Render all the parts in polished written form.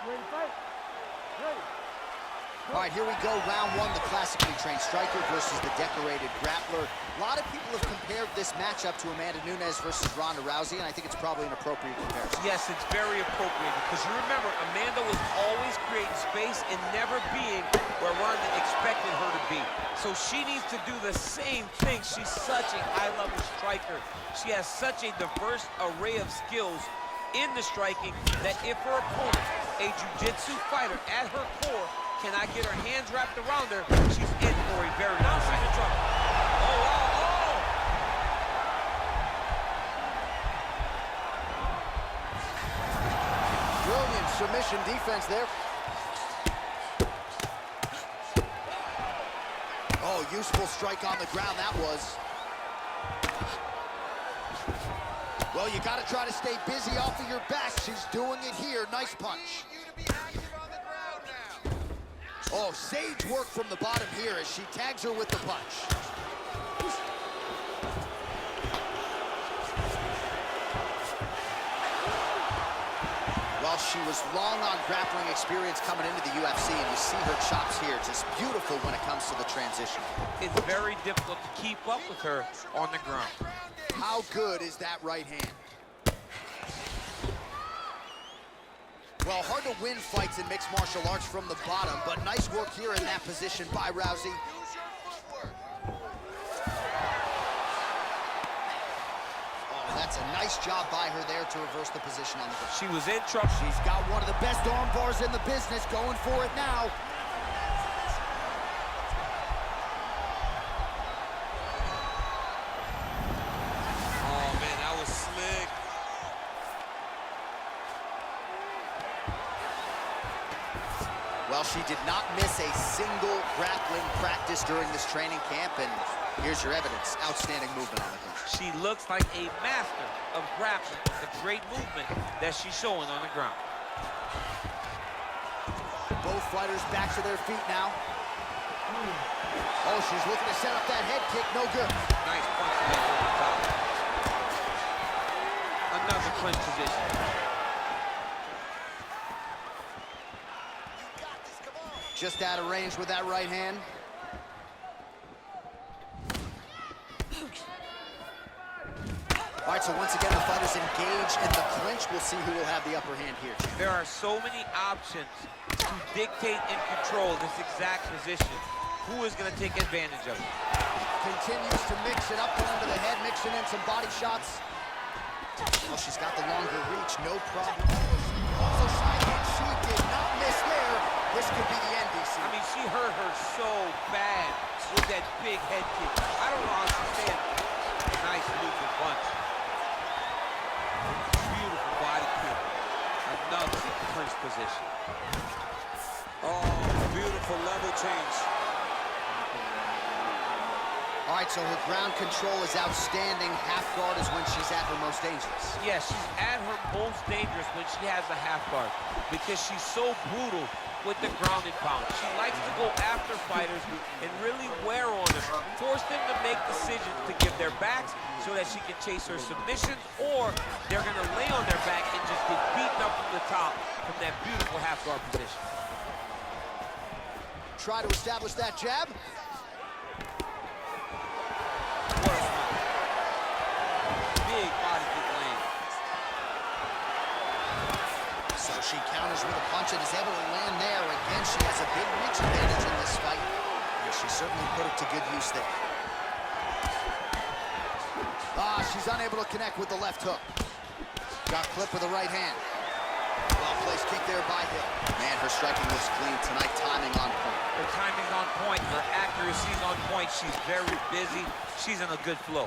All right, here we go, round one, the classically trained striker versus the decorated grappler. A lot of people have compared this matchup to Amanda Nunes versus Ronda Rousey, and I think it's probably an appropriate comparison. Yes, it's very appropriate, because you remember, Amanda was always creating space and never being where Ronda expected her to be. So she needs to do the same thing. She's such a high-level striker. She has such a diverse array of skills in the striking that if her opponent, a jiu-jitsu fighter at her core, cannot get her hands wrapped around her, she's in for a very now she's in trouble. Oh, oh, oh! Brilliant submission defense there. Oh, useful strike on the ground that was. Well, you got to try to stay busy off of your back. She's doing it here. Nice punch. Oh, sage work from the bottom here as she tags her with the punch. Well, she was long on grappling experience coming into the UFC, and you see her chops here, just beautiful when it comes to the transition. It's very difficult to keep up with her on the ground. How good is that right hand? Well, hard to win fights in mixed martial arts from the bottom, but nice work here in that position by Rousey. Oh, that's a nice job by her there to reverse the position on the ground. She was in trouble. She's got one of the best arm bars in the business, going for it now. Oh, man, that was slick. Well, she did not miss a single grappling practice during this training camp, and here's your evidence. Outstanding movement on the ground. She looks like a master of grappling. The great movement that she's showing on the ground. Both fighters back to their feet now. Oh, she's looking to set up that head kick. No good. Nice punch to make over the top. Another clinch position. Just out of range with that right hand. All right, so once again, the fighters engage in the clinch. We'll see who will have the upper hand here. There are so many options to dictate and control this exact position. Who is going to take advantage of it? Continues to mix it up, going to the head, mixing in some body shots. Oh, she's got the longer reach, no problem. Also, side hand, she did not miss there. This could be the end, DC. I mean, she hurt her so bad with that big head kick. I don't know how she's staying. Nice moving punch. Beautiful body kick. Another clinch position. Oh, beautiful level change. All right, so her ground control is outstanding. Half guard is when she's at her most dangerous. Yeah, she's at her most dangerous when she has a half guard because she's so brutal with the ground and pound. She likes to go after fighters and really wear on them, force them to make decisions to give their backs so that she can chase her submissions, or they're going to lay on their back and just get beaten up from the top from that beautiful half guard position. Try to establish that jab. Big body kick land. So she counters with a punch and is able to land there. Again, she has a big reach advantage in this fight, and she certainly put it to good use there. Ah, she's unable to connect with the left hook. Got clipped with the right hand. Well-placed kick there by Hill. Man, her striking looks clean tonight, timing on point. Her timing's on point, her accuracy's on point. She's very busy. She's in a good flow.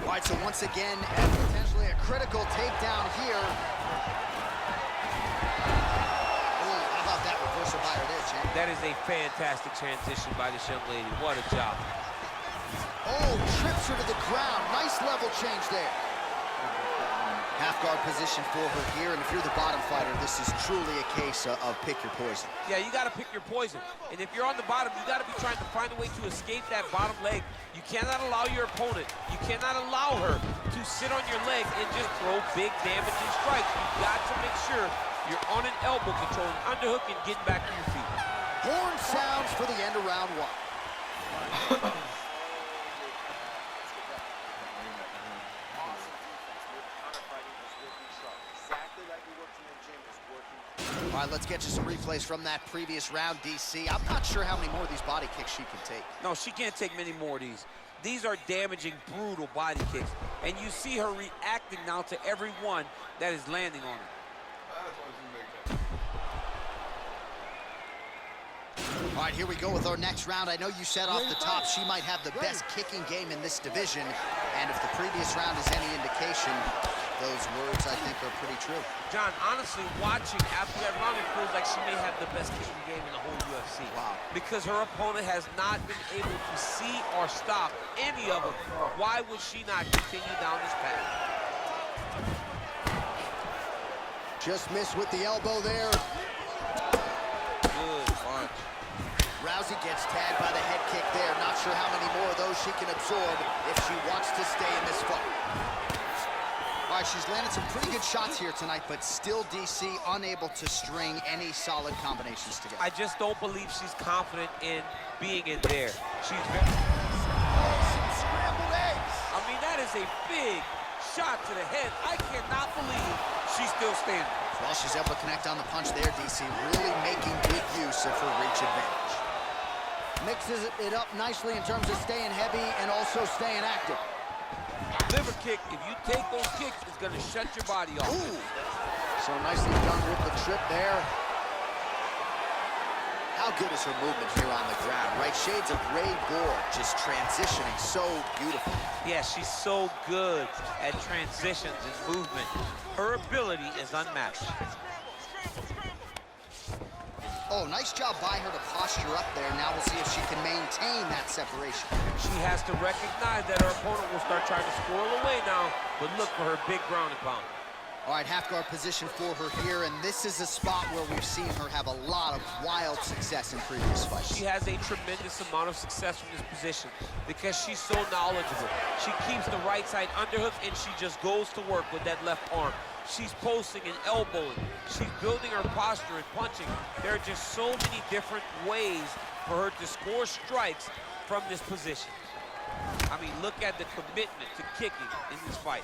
All right, so once again, potentially a critical takedown here. Oh, how about that reversal by her there, champ? That is a fantastic transition by this young lady. What a job. Oh, trips her to the ground. Nice level change there. Half guard position for her here, and if you're the bottom fighter, this is truly a case of pick your poison. Yeah, you got to pick your poison. And if you're on the bottom, you got to be trying to find a way to escape that bottom leg. You cannot allow your opponent, you cannot allow her to sit on your leg and just throw big damaging strikes. You've got to make sure You're on an elbow, controlling underhook and getting back to your feet. Horn sounds for the end of round one. All right, let's get you some replays from that previous round, DC. I'm not sure how many more of these body kicks she can take. No, she can't take many more of these. These are damaging, brutal body kicks. And you see her reacting now to every one that is landing on her. All right, here we go with our next round. I know you said off the top she might have the best kicking game in this division. And if the previous round is any indication, those words, I think, are pretty true. John, honestly, watching after that round, it feels like she may have the best kicking game in the whole UFC. Wow. Because her opponent has not been able to see or stop any of them. Why would she not continue down this path? Just missed with the elbow there. Good punch. Rousey gets tagged by the head kick there. Not sure how many more of those she can absorb if she wants to stay in this fight. All right, she's landed some pretty good shots here tonight, but still, DC, unable to string any solid combinations together. I just don't believe she's confident in being in there. She's very... Some scrambled eggs. I mean, that is a big shot to the head. I cannot believe she's still standing. Well, she's able to connect on the punch there, DC, really making good use of her reach advantage. Mixes it up nicely in terms of staying heavy and also staying active. Liver kick, if you take those kicks, it's going to shut your body off. Ooh. So nicely done with the trip there. How good is her movement here on the ground, right? Shades of Ray Gore, just transitioning so beautiful. Yeah, she's so good at transitions and movement. Her ability is unmatched. Oh, nice job by her to posture up there. Now we'll see if she can maintain that separation. She has to recognize that her opponent will start trying to squirrel away now, but look for her big ground and pound. All right, half guard position for her here, and this is a spot where we've seen her have a lot of wild success in previous fights. She has a tremendous amount of success from this position because she's so knowledgeable. She keeps the right side underhook, and she just goes to work with that left arm. She's posting and elbowing. She's building her posture and punching. There are just so many different ways for her to score strikes from this position. I mean, look at the commitment to kicking in this fight.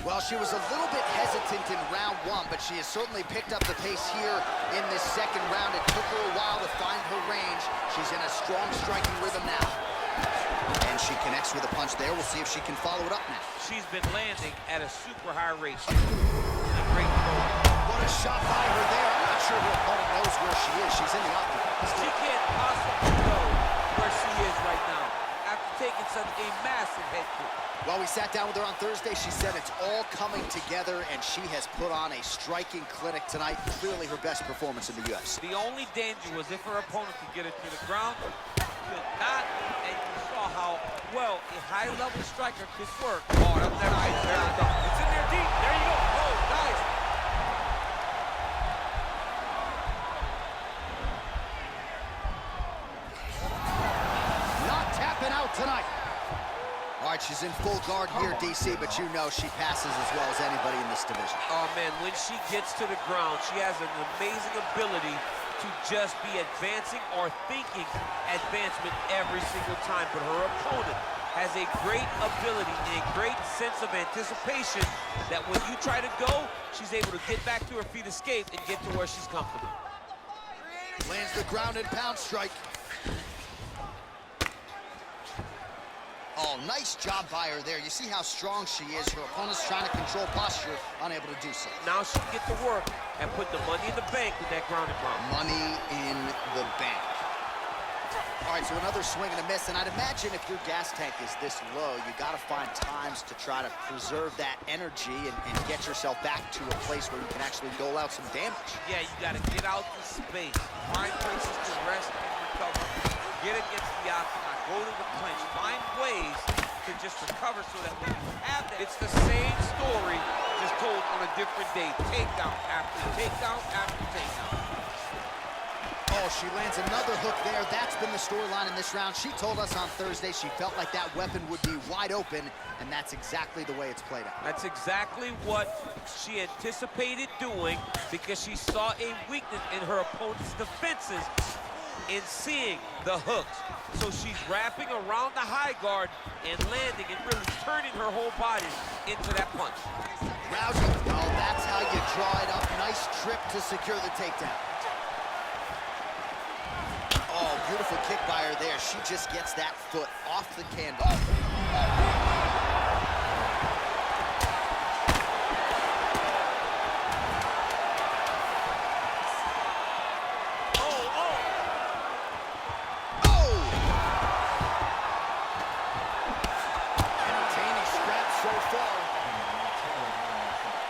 Well, she was a little bit hesitant in round one, but she has certainly picked up the pace here in this second round. It took her a while to find her range. She's in a strong striking rhythm now. And she connects with a punch there. We'll see if she can follow it up now. She's been landing at a super high rate. She's a great throw. What a shot by her there. I'm not sure her opponent knows where she is. She's in the octagon. She can't possibly know where she is right now after taking such a massive head kick. Well, we sat down with her on Thursday. She said it's all coming together, and she has put on a striking clinic tonight. Clearly her best performance in the UFC. The only danger was if her opponent could get her to the ground. Could not, and you saw how well a high-level striker could work. Oh, that was nice. There you go. It's in there deep. There you go. Oh, nice. Not tapping out tonight. All right, she's in full guard here, DC, but you know she passes as well as anybody in this division. Oh, man, when she gets to the ground, she has an amazing ability to just be advancing or thinking advancement every single time. But her opponent has a great ability and a great sense of anticipation that when you try to go, she's able to get back to her feet, escape, and get to where she's comfortable. Lands the ground and pound strike. Oh, nice job by her there. You see how strong she is. Her opponent's trying to control posture, unable to do so. Now she can get to work and put the money in the bank with that ground and pound. Money in the bank. All right, so another swing and a miss, and I'd imagine if your gas tank is this low, you got to find times to try to preserve that energy and get yourself back to a place where you can actually dole out some damage. Yeah, you got to get out the space, find places to rest and recover. Get against the octagon, go to the clinch, find ways to just recover so that when you have that, it's the same story, just told on a different day. Takedown after takedown after takedown. Oh, Oh, she lands another hook there. That's been the storyline in this round. She told us on Thursday she felt like that weapon would be wide open, and that's exactly the way it's played out. That's exactly what she anticipated doing, because she saw a weakness in her opponent's defenses in seeing the hooks. So she's wrapping around the high guard and landing and really turning her whole body into that punch. Rousey, oh, that's how you draw it up. Nice trip to secure the takedown. Oh, beautiful kick by her there. She just gets that foot off the canvas.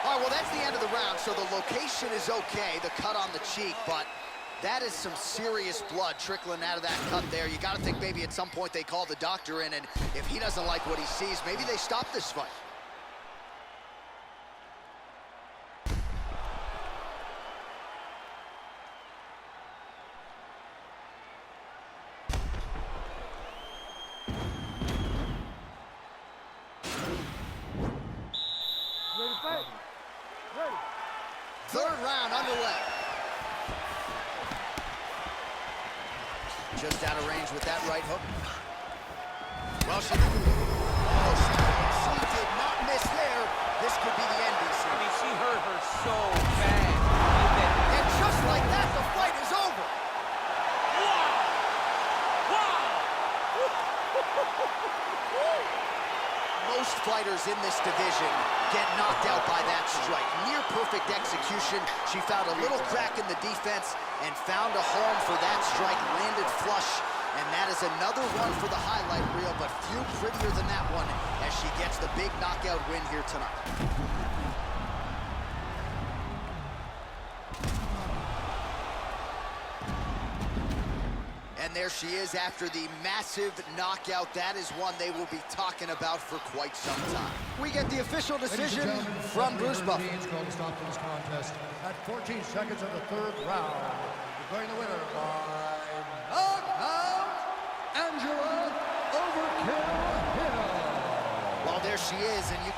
Well, that's the end of the round, so the location is okay, the cut on the cheek, but that is some serious blood trickling out of that cut there. You got to think maybe at some point they call the doctor in, and if he doesn't like what he sees, maybe they stop this fight. Ready to fight? Ready. Third round underway. Just out of range with that right hook. Well, she did not miss there. This could be the end, DC. I mean, she hurt her so bad. And just like that, the fight is over. Most fighters in this division get knocked out by that strike. Near perfect execution. She found a little crack in the defense and found a home for that strike, landed flush, and that is another one for the highlight reel, but few prettier than that one as she gets the big knockout win here tonight. And there she is after the massive knockout. That is one they will be talking about for quite some time. We get the official decision from Bruce Buffer. Called to stop this contest at 14 seconds of the third round. Declaring the winner by knockout, Angela Overkill Hill. Well, there she is, and you